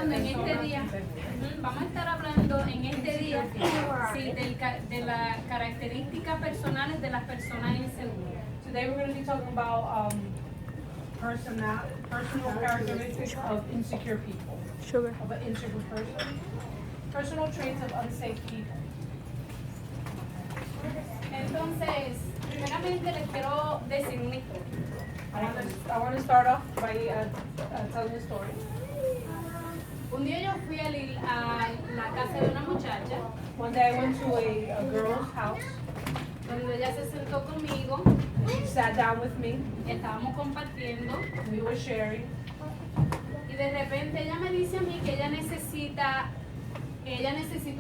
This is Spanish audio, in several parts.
hablando en este día, vamos a estar hablando en este día sí, de las características personales de las personas inseguras. Today we're going to be talking about personal characteristics of insecure people. Sugar. Of an insecure person. Personal traits of unsafe people. Entonces, primeramente les quiero decir una historia. I want to start off by telling a story. Un día yo fui a la casa de una muchacha, One day I went to a girl's house. donde ella se sentó conmigo, She sat down with me. estábamos compartiendo, We were sharing. y de repente ella me dice a mí que ella necesita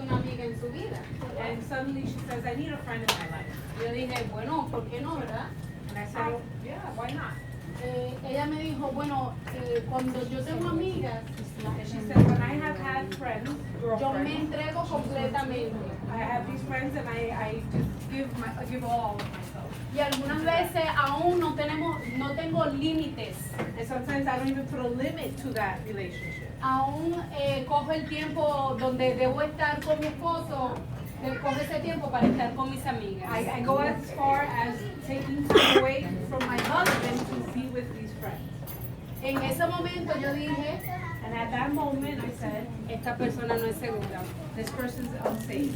una amiga en su vida. And suddenly she says, I need a friend in my life. Yo dije, bueno, ¿por qué no, verdad? And I said, well, yeah, why not? Ella me dijo, bueno, cuando yo tengo amigas, And she said, when I have had friends, yo me girlfriends, entrego completamente. I have these friends and I just give all of myself. Y algunas veces aún no tengo límites. And sometimes I don't even put a limit to that relationship. Aún cojo el tiempo donde debo estar con mi esposo, cojo ese tiempo para estar con mis amigas. I go as far as taking time away from my husband to be with these friends. En ese momento yo dije, And at that moment I said, esta persona no es segura. this person's unsafe.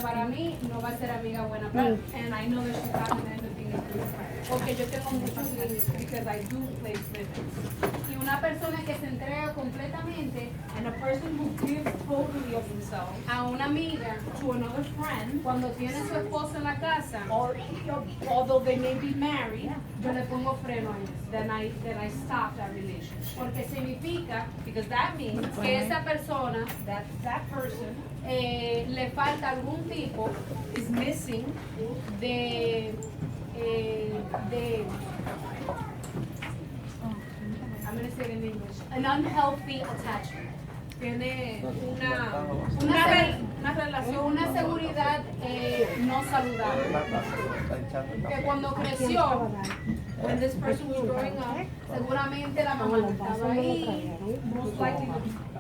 Para mí no va a ser amiga buena para mí. And I know that she's not going to end up being a good friend. Porque yo tengo muchos límites. Because I do place limits. Y una persona que se entrega completamente And a person who gives totally of themselves a una amiga to another friend, cuando tiene su esposo en la casa, or although they may be married, yo le pongo freno a eso. then I stop that relationship. Porque significa Because that means que esa persona that person le falta algún tipo is missing de I'm going to say it in English, an unhealthy attachment. tiene Una relación, una seguridad no saludable. Que cuando creció, when this person was growing up, seguramente la mamá no estaba ahí, most likely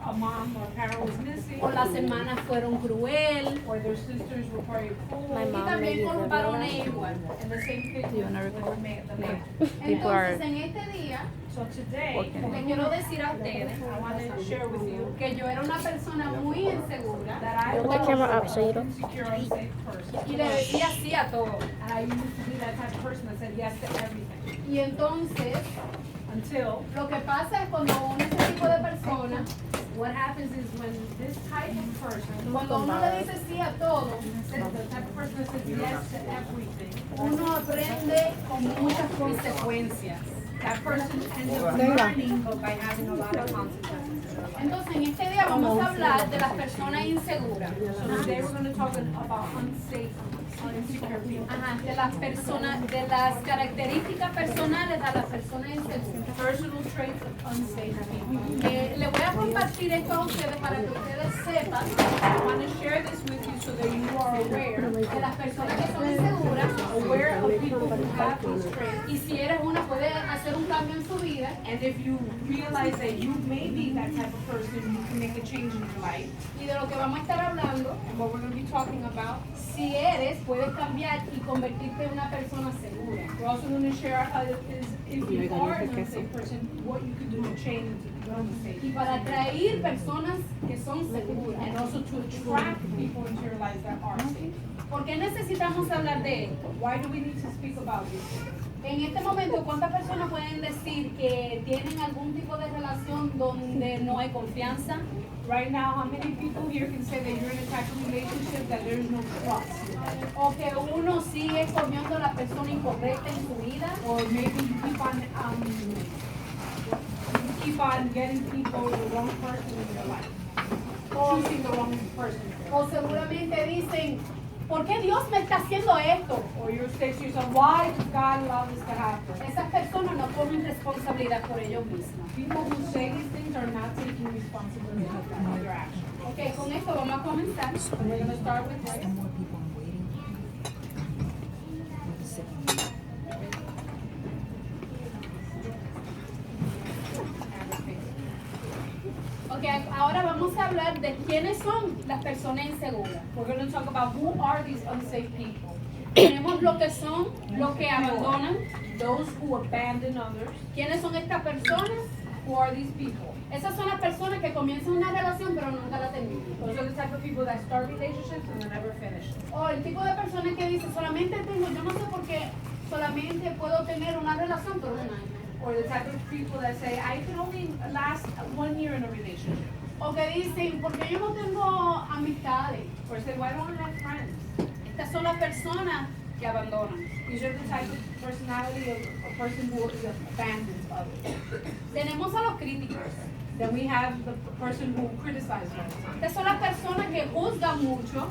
a mom or parent was missing, o las hermanas fueron cruel, or their sisters were very My cruel, y mom también con los varones maybe igual. and the same thing You wanna with record? the man. People are Entonces, en este día, So today, working. le quiero decir a ustedes I want to share with you que yo era una persona muy insegura that I Put the was camera up so you an don't- insecure, unsafe person. y le decía sí a todo. And I used to be that type of person that said yes to everything. Y entonces, Until lo que pasa es cuando uno es este tipo de persona, what happens is when this type of person, cuando uno le dice sí a todo, the type of person that says yes to everything, uno aprende con muchas consecuencias. that person ends up learning but by having a lot of consequences. Entonces, en este día vamos a hablar de las personas inseguras. So today we're going to talk about unsafe, insecure people. Ajá, de las personas, de las características personales de las personas inseguras. Personal traits of unsafe people. Le voy a compartir esto a ustedes para que ustedes sepan I want to share this with you so that you are aware, de las personas que son inseguras aware of people who have these traits. y si eres una puede hacer un cambio en su vida. And if you realize that you may be that type of person, you can make a change in your life. Y de lo que vamos a estar hablando, And what we're going to be talking about, si eres, puedes cambiar y convertirte en una persona segura. we're also going to share is if you are an unsafe person, what you can do to change and to become Y safe. para atraer personas que son seguras. And also to attract people into your life that are safe. ¿Por qué necesitamos hablar de esto? Why do we need to speak about this? En este momento, ¿cuántas personas pueden decir que tienen algún tipo de relación donde no hay confianza? Right now, how many people here can say that you're in a type of relationship that there's no trust? ¿O que uno sigue escogiendo a la persona incorrecta en su vida? Or maybe you keep on getting people, the wrong person in your life. Choosing the wrong person. O seguramente dicen, ¿por qué Dios me está haciendo esto? Or you say to yourself, why does God allow this to happen? Esas personas no toman responsabilidad por ellos mismos. People who say these things are not taking responsibility for their actions. Ok, con esto vamos a comenzar. We're going to start with this. Ok, ahora vamos a hablar de quiénes son las personas inseguras. We're going to talk about who are these unsafe people. Tenemos lo que son los que abandonan. Those who abandon others. ¿Quiénes son estas personas? Who are these people? Esas son las personas que comienzan una relación pero nunca la terminan. Those are the type of people that start relationships and then never finish. O el tipo de personas que dice solamente tengo, yo no sé por qué, solamente puedo tener una relación por un año. Or the type of people that say, I can only last 1 year in a relationship. O que dicen, porque yo no tengo amistades. Or say, well, I don't have friends. Estas son las personas que abandonan. These are the type of personality of a person who abandons others. Tenemos a los críticos. Then we have the person who criticizes others. Estas son las personas que juzgan mucho.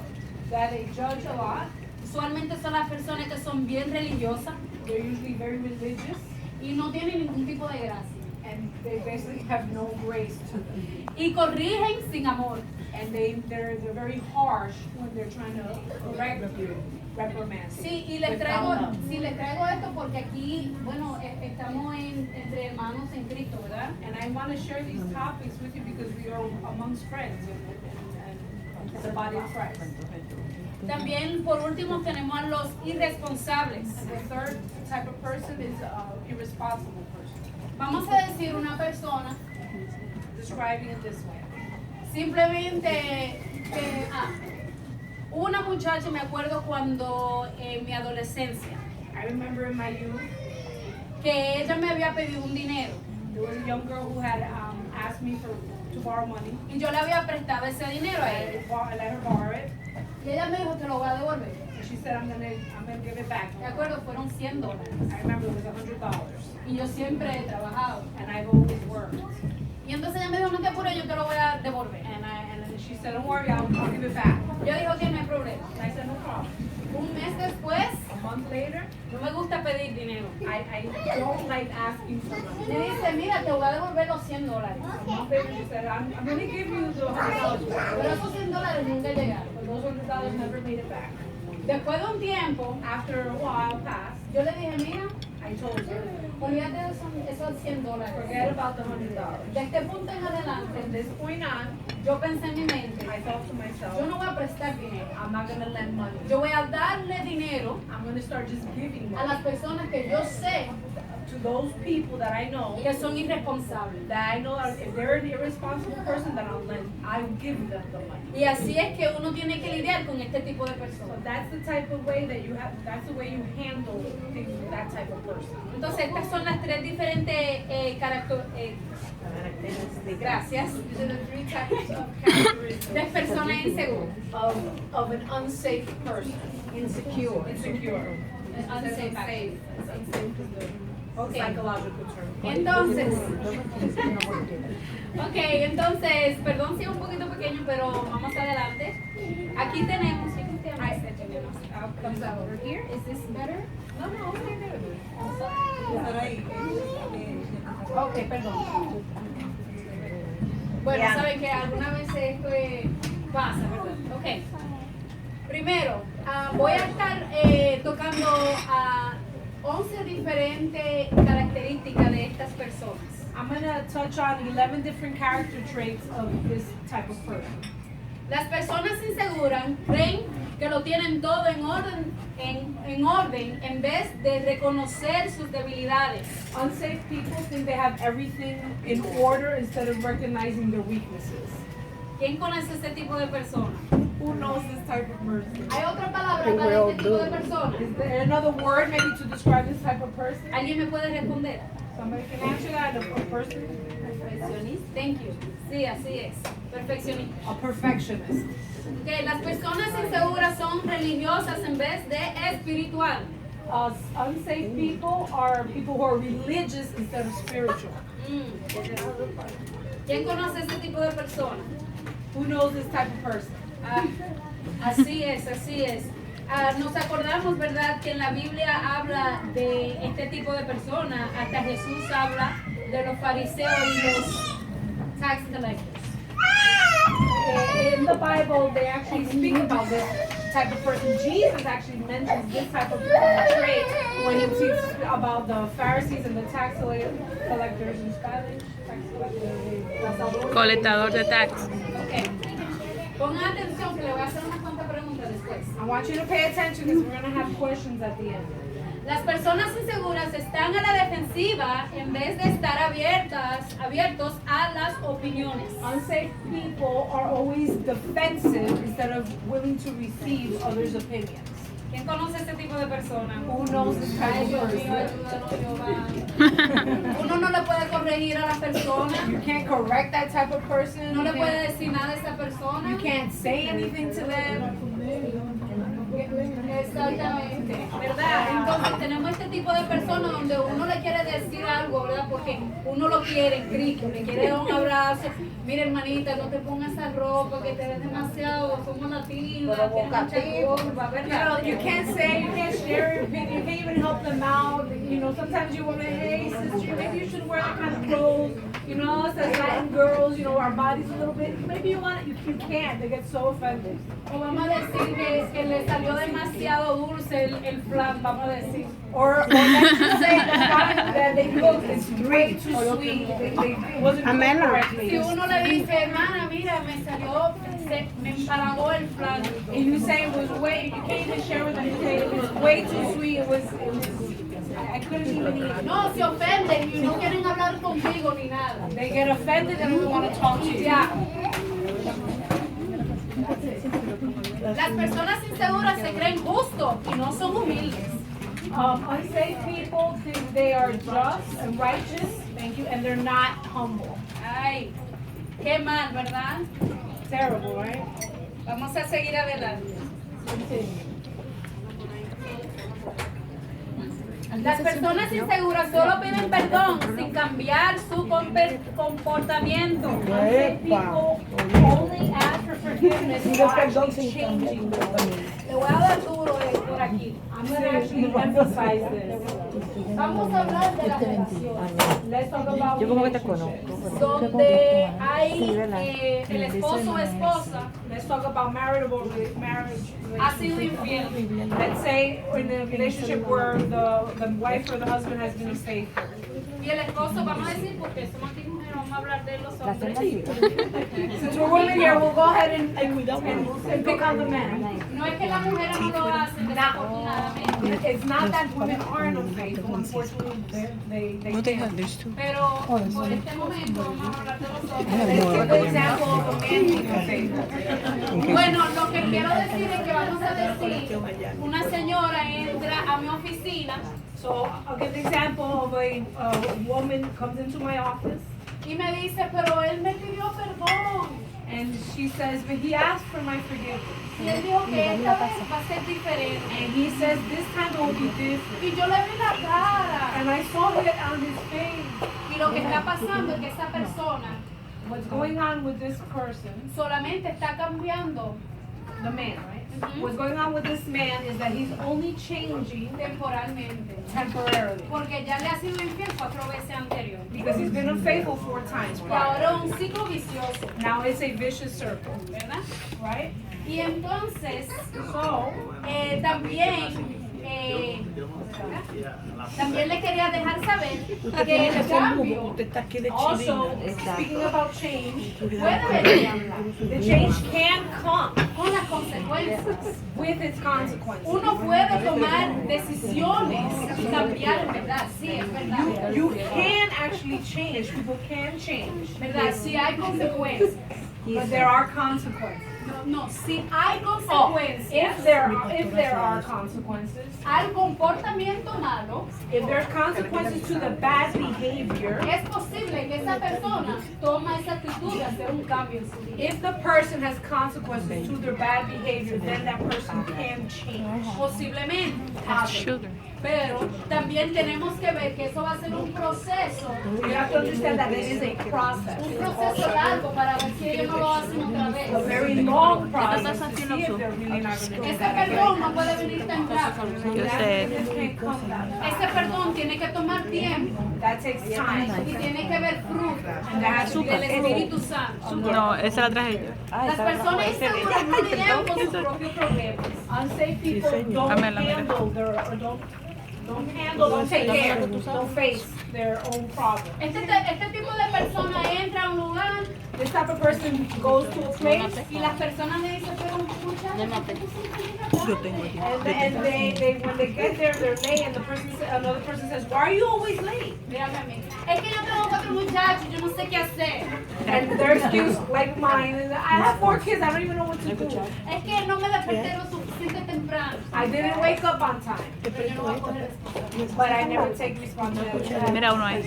That they judge a lot. Usualmente son las personas que son bien religiosas They're usually very religious. y no tienen ningún tipo de gracia. And they basically have no grace to them. Y corrigen sin amor. And they're very harsh when they're trying to correct you, reprimand. Sí, y les traigo esto porque aquí, bueno, estamos entre hermanos en Cristo, ¿verdad? And I want to share these topics with you because we are amongst friends and the body of Christ. También, por último, tenemos a los irresponsables. And the third type of person is an irresponsible person. Vamos a decir una persona Describing it this way. simplemente que, una muchacha, me acuerdo cuando en mi adolescencia, I remember in my youth, que ella me había pedido un dinero there was a young girl who had asked me to borrow money. y yo le había prestado ese dinero a ella. I let her borrow it. Y ella me dijo, te lo voy a devolver. And she said, I'm gonna give it back. Me acuerdo, fueron $100. I remember it was $100. Y yo siempre he trabajado. And I've always worked. Y entonces ella me dijo, no te apures, yo te lo voy a devolver. And she said, don't worry, I'll give it back. Yo dije, ok, no hay problema. And I said, no problem. Un mes después, A month later, no me gusta pedir dinero. I don't like asking for money. Me dice, mira, te voy a devolver los $100. A month later, she said, I'm going to give you the $100 back. Pero esos $100 nunca llegaron. But those $100 never made it back. Después de un tiempo, After a while passed, yo le dije, mira, I told her, olvídate de esos $100. forget about the $100. De este punto en From adelante, this point on, yo pensé en mi mente, I thought to yo myself, no voy a prestar dinero. I'm not going to lend money. Yo voy a darle dinero I'm going to start just giving a money las personas que yo sé to those people that I know, que son irresponsables. that I know are, if they're an irresponsible person, then I will give them the money. Y así es que uno tiene que lidiar con este tipo de So personas. that's the type of way that you have, that's the way you handle things with that type of person. Entonces, estas son las tres diferentes gracias These are the three types of characteristics de personas inseguras. of an unsafe person. Insecure. Insecure. Unsafe. Unsafe. Unsafe is the Okay. psychological term. Entonces, entonces, perdón si es un poquito pequeño, pero vamos adelante. Aquí tenemos, Comes out over here. Is this better? No, okay, good. Ok, perdón. Bueno, saben que alguna vez esto pasa, ¿verdad? Ok. Primero, voy a estar tocando a 11 diferentes características de estas personas. I'm going to touch on 11 different character traits of this type of person. Las personas inseguras creen que lo tienen todo en orden en vez de reconocer sus debilidades. Unsafe people think they have everything in order instead of recognizing their weaknesses. ¿Quién conoce este tipo de personas? Who knows this type of person? ¿Hay otra palabra para este tipo de personas? Is there another word maybe to describe this type of person? ¿Alguien me puede responder? Somebody can answer that. A person? Perfeccionista. Thank you. Sí, así es. Perfeccionista. A perfectionist. Okay, las personas inseguras son religiosas en vez de espiritual. Unsafe people are people who are religious instead of spiritual. ¿Quién conoce este tipo de personas? Who knows this type of person? Así es, así es. Nos acordamos, ¿verdad?, que en la Biblia habla de este tipo de personas. Hasta Jesús habla de los fariseos y los tax collectors. In the Bible, they actually speak about this. type of person. Jesus actually mentions this type of trait when he speaks about the Pharisees and the tax collectors in Spanish. Tax collectors. Colectador de tax. Ok. Pongan atención que le voy a hacer unas cuantas preguntas después. I want you to pay attention because we're going to have questions at the end. Las personas inseguras están a la defensiva en vez de estar abiertos a las opiniones. Unsafe people are always defensive instead of willing to receive others' opinions. ¿Quién conoce este tipo de persona? Who knows this type Ay, of Dios mío, person? ayúdanos, Jehová. Uno no le puede corregir a la persona, You can't correct that type of person. no le You puede can't- decir nada a esa persona. You can't say anything to them. Exactamente, ¿verdad? Entonces tenemos este tipo de personas donde uno le quiere decir algo, ¿verdad? Porque uno lo quiere en Cristo, le quiere dar un abrazo. Mira, hermanita, no te pongas esa ropa que te ves demasiado, somos latinas, tienes mucha curva, ¿verdad? You can't say, you can't share your opinion, you can't even help them out. You know, sometimes you want to, hey, sister, maybe you should wear that kind of clothes. You know, us as Latin girls, you know, our bodies a little bit. Maybe you want it, you can't. They get so offended. O vamos a decir que le salió demasiado dulce el flan, vamos a decir. Or let's just say the fact that they look is way too sweet. It wasn't cooked Si correctly. uno le dice, hermana, mira, me empalagó el flan. And you say it was way, you can't even share with them. You say it was way too sweet. It was I couldn't even eat it. No, se ofenden y no quieren hablar conmigo ni nada. They get offended and don't want to talk to you. Ya. Las personas inseguras se creen justos y no son humildes. Unsafe people think they are just and righteous, thank you, and they're not humble. Ay, qué mal, ¿verdad? Terrible, right? Vamos a seguir adelante. Continue. Las personas inseguras solo piden perdón sin cambiar su comportamiento. Unsafe people only ask for forgiveness without actually changing them. Le voy a dar duro por aquí. I'm going to actually emphasize this. Vamos a hablar de las relaciones. Let's talk about Yo como que te relationships. Donde hay el esposo o esposa Let's talk about marriage. ha sido infiel. Let's say in a relationship where the wife or the husband has been unfaithful. Y el esposo, vamos a decir, porque somos aquí mujeres, vamos a hablar de los hombres. Since we're women here, we'll go ahead and pick on the men. No es que las mujeres no lo hacen, desafortunadamente. It's not that women aren't unfaithful, unfortunately, they can't. Pero por este momento vamos a hablar de los hombres. Let's give the example of a man being unfaithful. Bueno, lo que quiero decir es que vamos a decir, una señora entra a mi oficina So I'll give the example of a woman comes into my office y me dice, pero él me pidió perdón. and she says, but he asked for my forgiveness. Y él dijo que esta vez va a ser diferente. And he says, this time it will be different. Y yo le vi la cara. And I saw it on his face. Y lo que está pasando es que esa persona What's going on with this person, solamente está cambiando the man, right? Mhm. What's going on with this man is that he's only changing temporalmente. temporarily. Porque ya le ha sido infiel 4 veces anterior. Because he's been unfaithful 4 times Y prior. ahora un ciclo vicioso, Now it's a vicious circle, ¿verdad? right? Y entonces, So, también le quería dejar saber que el cambio also, speaking about change, puede venir the change can come con las consecuencias. with its consequences. Uno puede tomar decisiones y cambiar, ¿verdad? Sí, es verdad. You can actually change. People can change. ¿Verdad? Sí hay consecuencias. But there are consequences. No, sí hay Oh, consecuencias if there are consequences, al comportamiento malo, if there's consequences to the bad behavior, es posible que esa persona tome esa actitud de hacer un cambio en su vida. if the person has consequences to their bad behavior, then that person can change. Posiblemente. Sugar. Pero también tenemos que ver que eso va a ser un proceso You have to understand that it is a process. largo para ver si ellos ellos no lo hacen otra vez. a very long process to see if they're really not going to do Ese that perdón again. no puede venir tan rápido. Yo That sé. forgiveness can't come that fast. Ese perdón tiene que tomar tiempo That takes time. y tiene que ver fruto And that has to be del Espíritu Santo. No, esa la traje yo. Las personas inseguras no lidian con sus propios problemas. Unsafe people don't Amela, handle their, or don't take care, don't face their own problems. Este tipo de persona entra a un lugar This type of person goes to a place y las personas le dicen, pero muchacha, Yo tengo aquí. and they when they get there they're late and another person says, why are you always late? mírame a mí. Es que yo tengo 4 muchachos, yo no sé qué hacer. And their excuse like mine is, I have 4 kids, I don't even know what to do. Es que no me desperté lo suficiente temprano. I didn't wake up on time, Pero yo no voy a coger responsabilidad. but I never take responsibility. Mira uno ahí.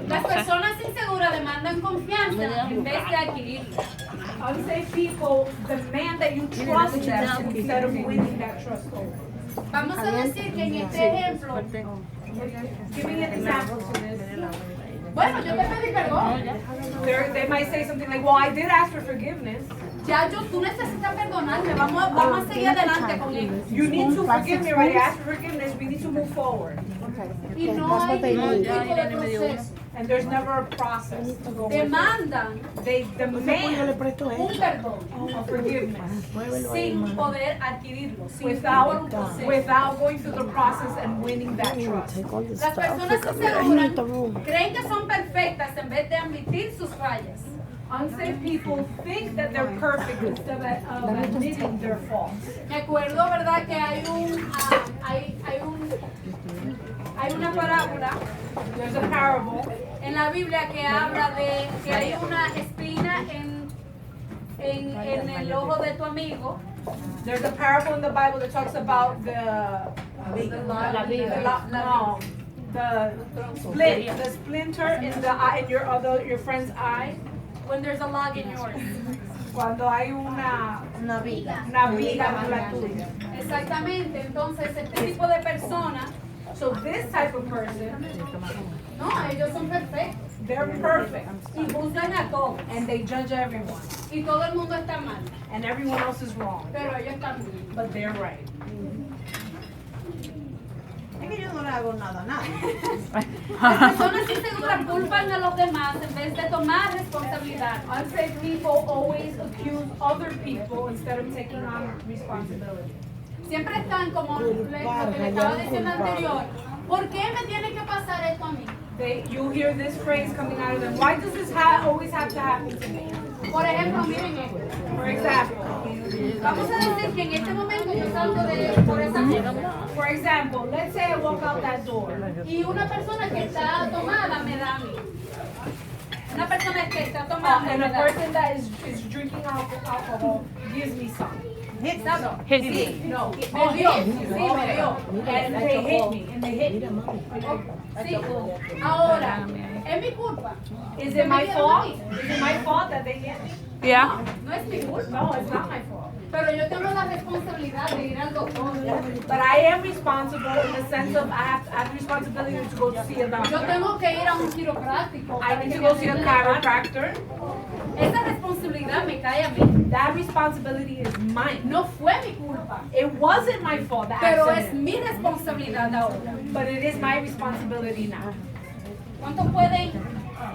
Las personas inseguras demandan confianza en vez de adquirirla. Unsafe people demand that you trust them instead of winning that trust over. Vamos a decir que en este ejemplo, Give me an example to this. bueno, yo te pedí perdón. They might say something like, well, I did ask for forgiveness. Tú necesitas perdonarme, vamos a seguir adelante con él. You need to forgive me, right? I asked for forgiveness. We need to move forward. Y no hay ningún tipo de proceso. And there's never a process to go with it. Demandan They demand un perdón a forgiveness sin poder adquirirlo, sin por un proceso. without going through the process and winning that trust. Las personas inseguras creen que son perfectas en vez de admitir sus fallas. Unsafe people think that they're perfect instead of admitting their faults. Me acuerdo, ¿verdad?, que hay una parábola There's a parable en la Biblia que habla de que hay una espina en el ojo de tu amigo. There's a parable in the Bible that talks about the splinter in your friend's eye. When there's a log in yours. Cuando hay una viga en la tuya. Exactamente, entonces este tipo de persona, So this type of person, no, ellos son perfectos they're perfect y juzgan a todos and they judge everyone y todo el mundo está mal, and everyone else is wrong, pero ellos están bien. but they're right. Es que yo no le hago nada a nadie. Las personas inseguras culpan a los demás en vez de tomar responsabilidad. Unsafe people always accuse other people instead of taking on responsibility. Siempre están como lo que le estaba diciendo anterior. ¿Por qué me tiene que pasar esto a mí? You hear this phrase coming out of them. Why does this always have to happen to me? Por ejemplo, miren esto. For example, Vamos a decir que en este momento yo salgo por esa puerta for example, let's say I walk out that door y una persona que está tomada me da a mí. Una persona que está tomada and me a da. person that is drinking alcohol gives me some. No, Hit sí, me. no, Oh, me dio, sí, me dio. And they hit me, and they hit me. Sí. Ahora, ¿es mi culpa? Is it my fault? Is it my fault that they hit me? Yeah. No es mi culpa. No, it's not my fault. Pero yo tengo la responsabilidad de ir al doctor. But I am responsible in the sense of I have responsibility to go to see a Yo doctor. tengo que ir a un quiropráctico. I need to go see a chiropractor. Esa responsabilidad me cae a mí. That responsibility is mine. No fue mi culpa, It wasn't my fault, the pero es accident, mi responsabilidad ahora. but it is my responsibility now. ¿Cuántos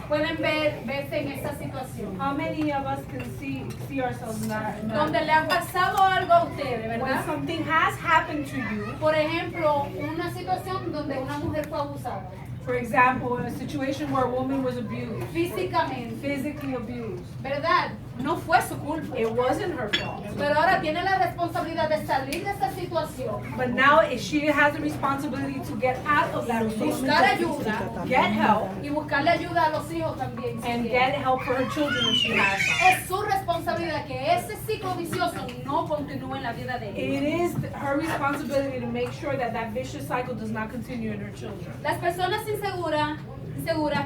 pueden verse en esa situación? How many of us can see ourselves in that? Donde le ha pasado algo a ustedes, When ¿verdad? something has happened to you, Por ejemplo, una situación donde una mujer fue abusada for example, in a situation where a woman was abused, físicamente, physically abused, ¿verdad? No fue su culpa. it wasn't her fault. Pero ahora tiene la responsabilidad de salir de esa situación, But now she has the responsibility to get out of that buscar relationship, ayuda get help, y buscarle ayuda a los hijos también. si and quiere. get help for her children if she has some. Es su responsabilidad que ese ciclo vicioso no continúe en la vida de ellos. It is her responsibility to make sure that that vicious cycle does not continue in her children. Las personas inseguras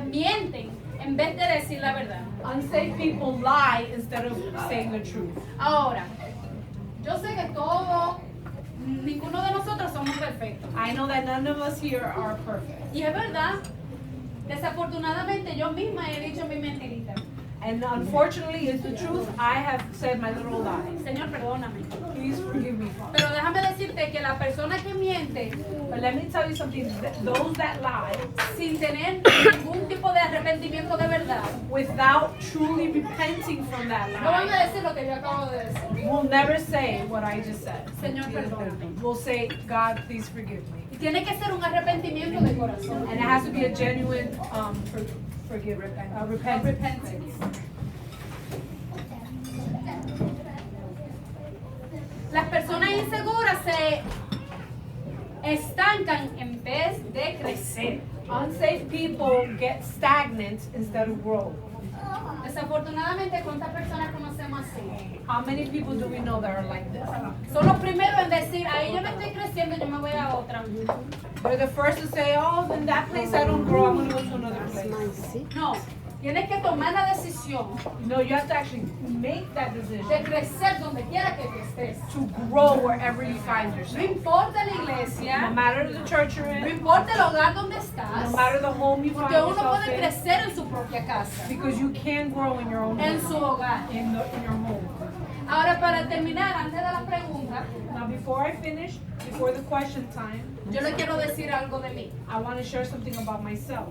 mienten en vez de decir la verdad. Unsafe people lie instead of saying the truth. Ahora, yo sé que ninguno de nosotros somos perfectos. I know that none of us here are perfect. Y es verdad, desafortunadamente yo misma he dicho mi mentirita. And unfortunately, it's the truth. I have said my little lies. Señor, perdóname. Please forgive me, Father. Pero déjame decirte que la persona que miente But let me tell you something. Those that lie, sin tener ningún tipo de arrepentimiento de verdad, without truly repenting from that no van lie, a decir lo que yo acabo de decir. will never say what I just said. Señor, perdóname. Will say, God, please forgive me. Y tiene que ser un arrepentimiento de corazón. And it has to be a genuine repentance. Repentance. Las personas inseguras se estancan en vez de crecer. Unsafe people get stagnant instead of grow. Desafortunadamente, ¿cuántas personas conocemos así? How many people do we know that are like this? Son los primeros en decir, ahí yo no estoy creciendo, yo me voy a otra. They're the first to say, oh, in that place I don't grow, I'm going to go to another place. No, tienes que tomar la decisión No, you have to actually make that de decision crecer donde quiera que tú estés. to grow wherever you find No yourself. importa la No iglesia, matter the church you're no in, importa el hogar donde estás, no matter the home you find porque uno yourself puede in, crecer en su propia casa, because you can grow in your own en home, su hogar. in your home. Ahora, para terminar, antes de la pregunta, Now, before I finish, before the question time, yo le quiero decir algo de mí. I want to share something about myself.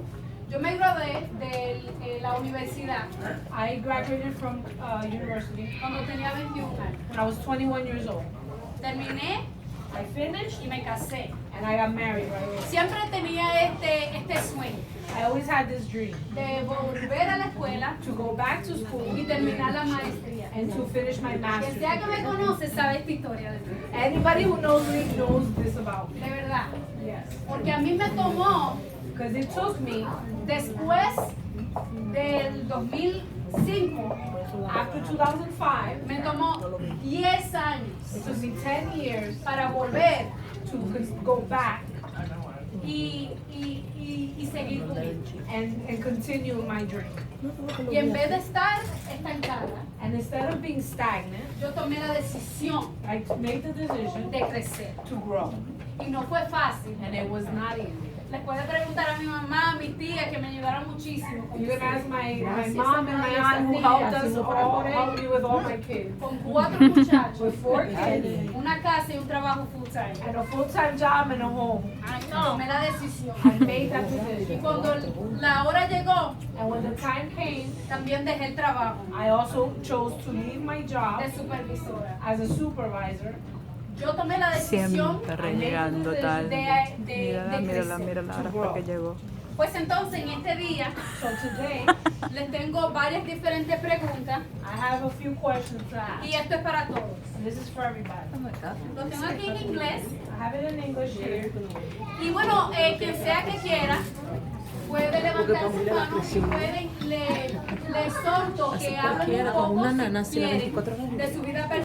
Yo me gradué de la universidad I graduated from university cuando tenía 21 años. when I was 21 years old. Terminé I finished y me casé. and I got married right away. Siempre tenía este sueño I always had this dream de volver a la escuela to go back to school y terminar la maestría. and to finish my Quien master's sea que me degree. conoce sabe esta historia de mí. Anybody who knows me knows this about me. De verdad. Yes. Porque a mí me tomó, Because it took me, después del 2005, after 2005, me tomó 10 años it took me 10 years para volver to go back y seguir conmigo. and continue my dream. Y en vez de estar estancada, And instead of being stagnant, yo tomé la decisión I made the decision de crecer. to grow. Y no fue fácil. And it was not easy. Les puede preguntar a mi mamá, a mis tías, que me ayudaron muchísimo. Con, You can ask my Gracias mom and my aunt who helped us all, helped me with all my kids. con 4 muchachos, With 4 kids una casa y un trabajo full time. and a full-time job and a home. Tomé la decisión. I made that Y decision. cuando la hora llegó, And when the time came, también dejé el trabajo I also chose to leave my job de supervisora. as a supervisor. Yo tomé la decisión Siempre renegando tal. Mírala, mírala, crecer. mírala ahora porque llegó. Pues entonces en este día So today, les tengo varias diferentes preguntas I have a few questions to ask. y esto es para todos. And this is for everybody. Lo tengo aquí en inglés I have it in English here. y bueno, quien sea que quiera puede levantar su mano y pueden, le exhorto que hablen un poco si quieren de su vida personal.